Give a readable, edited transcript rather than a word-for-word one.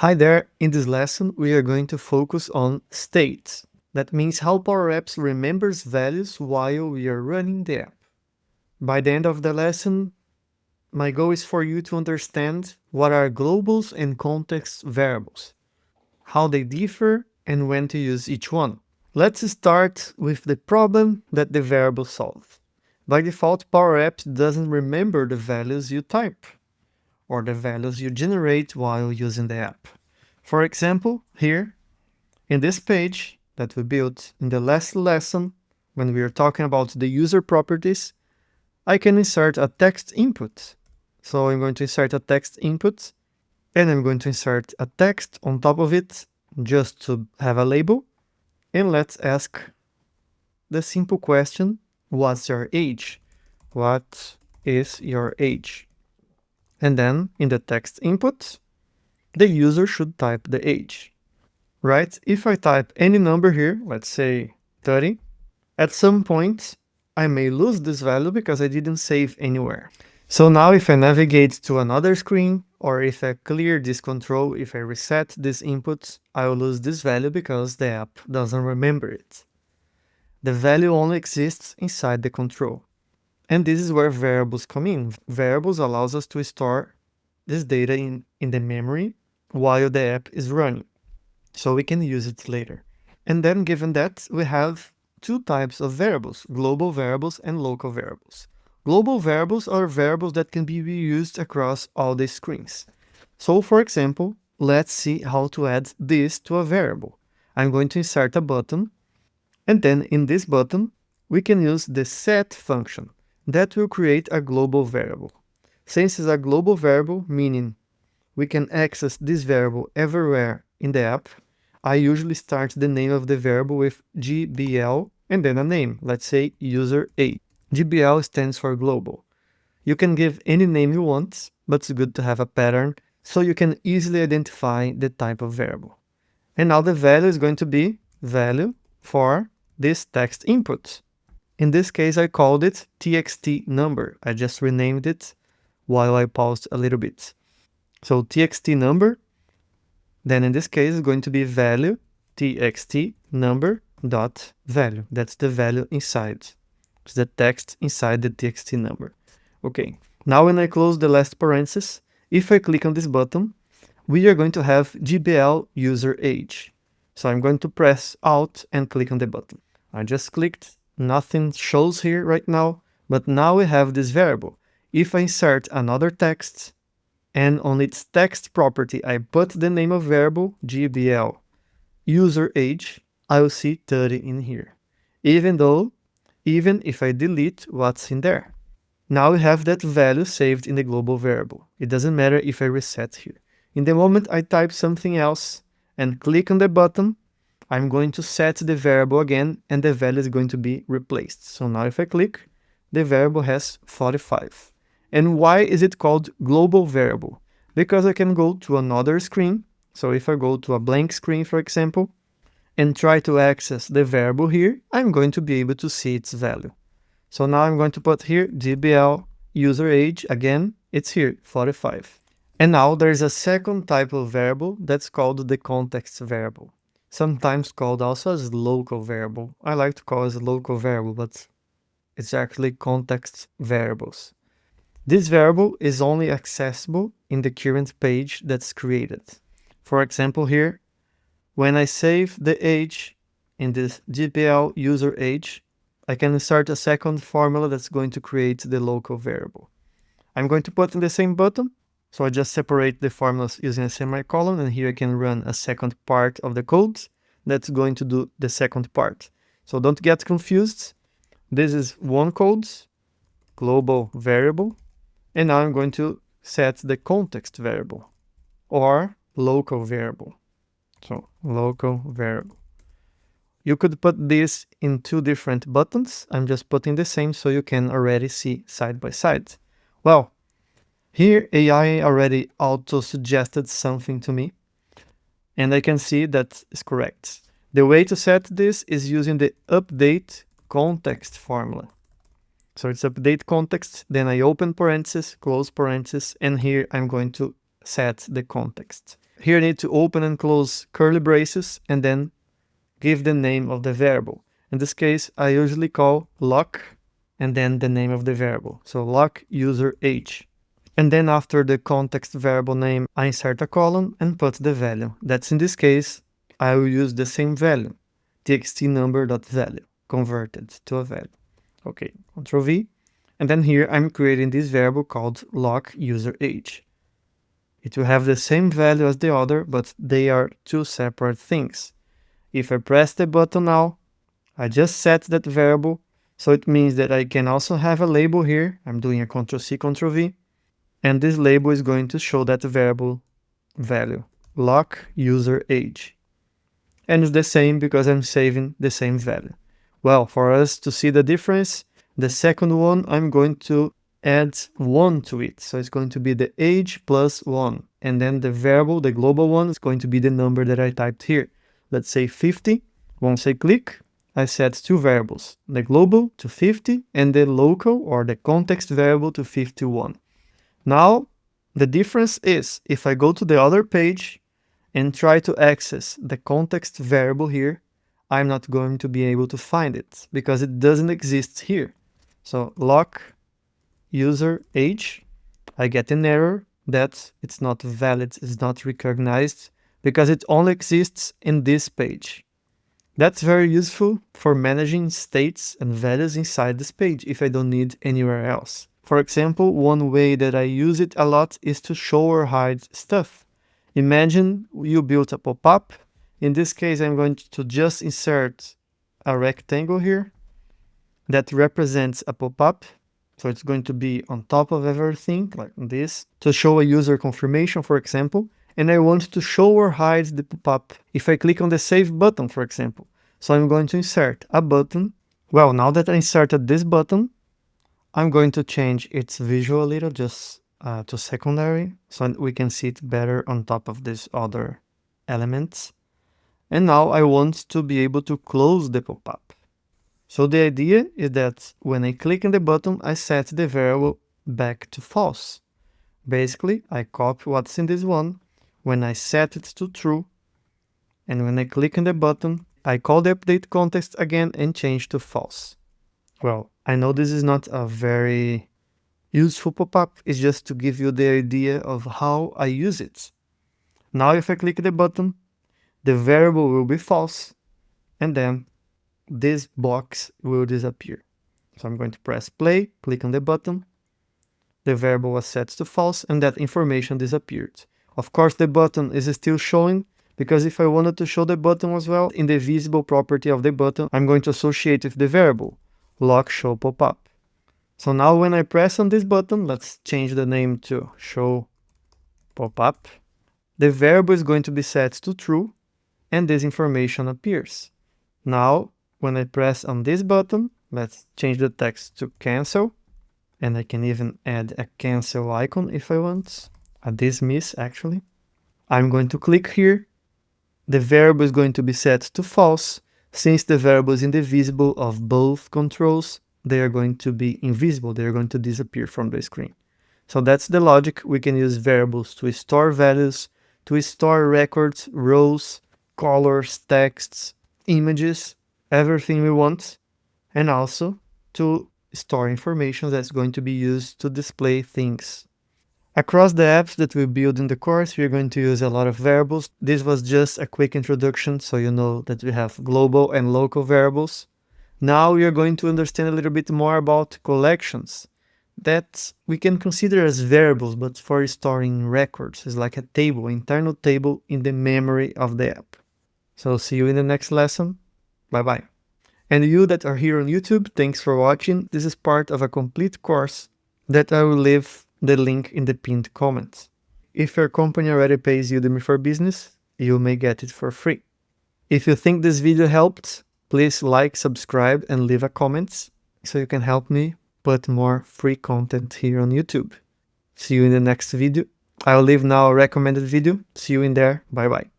Hi there, in this lesson we are going to focus on states. That means how Power Apps remembers values while we are running the app. By the end of the lesson, my goal is for you to understand what are globals and context variables, how they differ and when to use each one. Let's start with the problem that the variable solves. By default, Power Apps doesn't remember the values you type or the values you generate while using the app. For example, here in this page that we built in the last lesson, when we were talking about the user properties, I can insert a text input. So I'm going to insert a text input and I'm going to insert a text on top of it just to have a label. And let's ask the simple question, what's your age? What is your age? And then in the text input, the user should type the age, right? If I type any number here, let's say 30, at some point, I may lose this value because I didn't save anywhere. So now if I navigate to another screen, or if I clear this control, if I reset this input, I will lose this value because the app doesn't remember it. The value only exists inside the control. And this is where variables come in. Variables allows us to store this data in the memory while the app is running, so we can use it later. And then given that, we have two types of variables, global variables and local variables. Global variables are variables that can be reused across all the screens. So for example, let's see how to add this to a variable. I'm going to insert a button, and then in this button, we can use the set function that will create a global variable. Since it's a global variable, meaning we can access this variable everywhere in the app, I usually start the name of the variable with GBL and then a name, let's say user A. GBL stands for global. You can give any name you want, but it's good to have a pattern so you can easily identify the type of variable. And now the value is going to be value for this text input. In this case, I called it txt number. I just renamed it while I paused a little bit. So txt number, then in this case, is going to be value txt number dot value. That's the value inside. It's the text inside the txt number. Okay, now when I close the last parenthesis, if I click on this button, we are going to have GBL user age. So I'm going to press Alt and click on the button. I just clicked, nothing shows here right now, but now we have this variable. If I insert another text, and on its text property, I put the name of variable GBL user age, I will see 30 in here, even if I delete what's in there. Now we have that value saved in the global variable. It doesn't matter if I reset here. In the moment I type something else and click on the button, I'm going to set the variable again and the value is going to be replaced. So now if I click, the variable has 45. And why is it called global variable? Because I can go to another screen. So if I go to a blank screen, for example, and try to access the variable here, I'm going to be able to see its value. So now I'm going to put here GBL user age. Again, it's here, 45. And now there's a second type of variable that's called the context variable, sometimes called also as local variable. I like to call it a local variable, but it's actually context variables. This variable is only accessible in the current page that's created. For example here, when I save the age in this GPL user age, I can insert a second formula that's going to create the local variable. I'm going to put in the same button, so I just separate the formulas using a semicolon, and here I can run a second part of the code that's going to do the second part. So don't get confused. This is one code, global variable, and now I'm going to set the context variable or local variable. So local variable. You could put this in two different buttons. I'm just putting the same so you can already see side by side. Well, here AI already auto-suggested something to me, and I can see that is correct. The way to set this is using the UpdateContext formula. So it's UpdateContext, then I open parenthesis, close parenthesis, and here I'm going to set the context. Here I need to open and close curly braces and then give the name of the variable. In this case, I usually call lock and then the name of the variable. So lock user age. And then after the context variable name, I insert a column and put the value. That's in this case, I will use the same value, txt number.value, converted to a value. Okay, Ctrl V. And then here I'm creating this variable called lock user age. It will have the same value as the other, but they are two separate things. If I press the button now, I just set that variable, so it means that I can also have a label here. I'm doing a Ctrl-C, Ctrl-V, and this label is going to show that variable value, lock user age. And it's the same because I'm saving the same value. Well, for us to see the difference, the second one, I'm going to add 1 to it. So it's going to be the age plus 1. And then the variable, the global one, is going to be the number that I typed here. Let's say 50. Once I click, I set two variables, the global to 50 and the local or the context variable to 51. Now, the difference is if I go to the other page and try to access the context variable here, I'm not going to be able to find it because it doesn't exist here. So lock user age, I get an error that it's not valid, it's not recognized because it only exists in this page. That's very useful for managing states and values inside this page if I don't need anywhere else. For example, one way that I use it a lot is to show or hide stuff. Imagine you built a pop-up. In this case, I'm going to just insert a rectangle here that represents a pop-up. So it's going to be on top of everything like this to show a user confirmation, for example. And I want to show or hide the pop-up if I click on the save button, for example. So I'm going to insert a button. Well, now that I inserted this button, I'm going to change its visual a little, just to secondary, so we can see it better on top of these other elements. And now I want to be able to close the pop-up. So the idea is that when I click on the button, I set the variable back to false. Basically, I copy what's in this one. When I set it to true, and when I click on the button, I call the UpdateContext again and change to false. Well, I know this is not a very useful pop-up, it's just to give you the idea of how I use it. Now if I click the button, the variable will be false, and then this box will disappear. So I'm going to press play, click on the button, the variable was set to false, and that information disappeared. Of course, the button is still showing, because if I wanted to show the button as well, in the visible property of the button, I'm going to associate with the variable, lock show popup. So now when I press on this button, let's change the name to show popup, the variable is going to be set to true, and this information appears. Now, when I press on this button, let's change the text to cancel, and I can even add a cancel icon if I want, a dismiss actually. I'm going to click here. The variable is going to be set to false. Since the variable is indivisible of both controls, they are going to be invisible. They are going to disappear from the screen. So that's the logic. We can use variables to store values, to store records, rows, colors, texts, images, everything we want, and also to store information that's going to be used to display things. Across the apps that we build in the course, we're going to use a lot of variables. This was just a quick introduction, so you know that we have global and local variables. Now we are going to understand a little bit more about collections that we can consider as variables, but for storing records. It's like a table, internal table in the memory of the app. So see you in the next lesson. Bye-bye. And you that are here on YouTube, thanks for watching. This is part of a complete course that I will leave the link in the pinned comments. If your company already pays Udemy for Business, you may get it for free. If you think this video helped, please like, subscribe, and leave a comment so you can help me put more free content here on YouTube. See you in the next video. I'll leave now a recommended video. See you in there. Bye bye.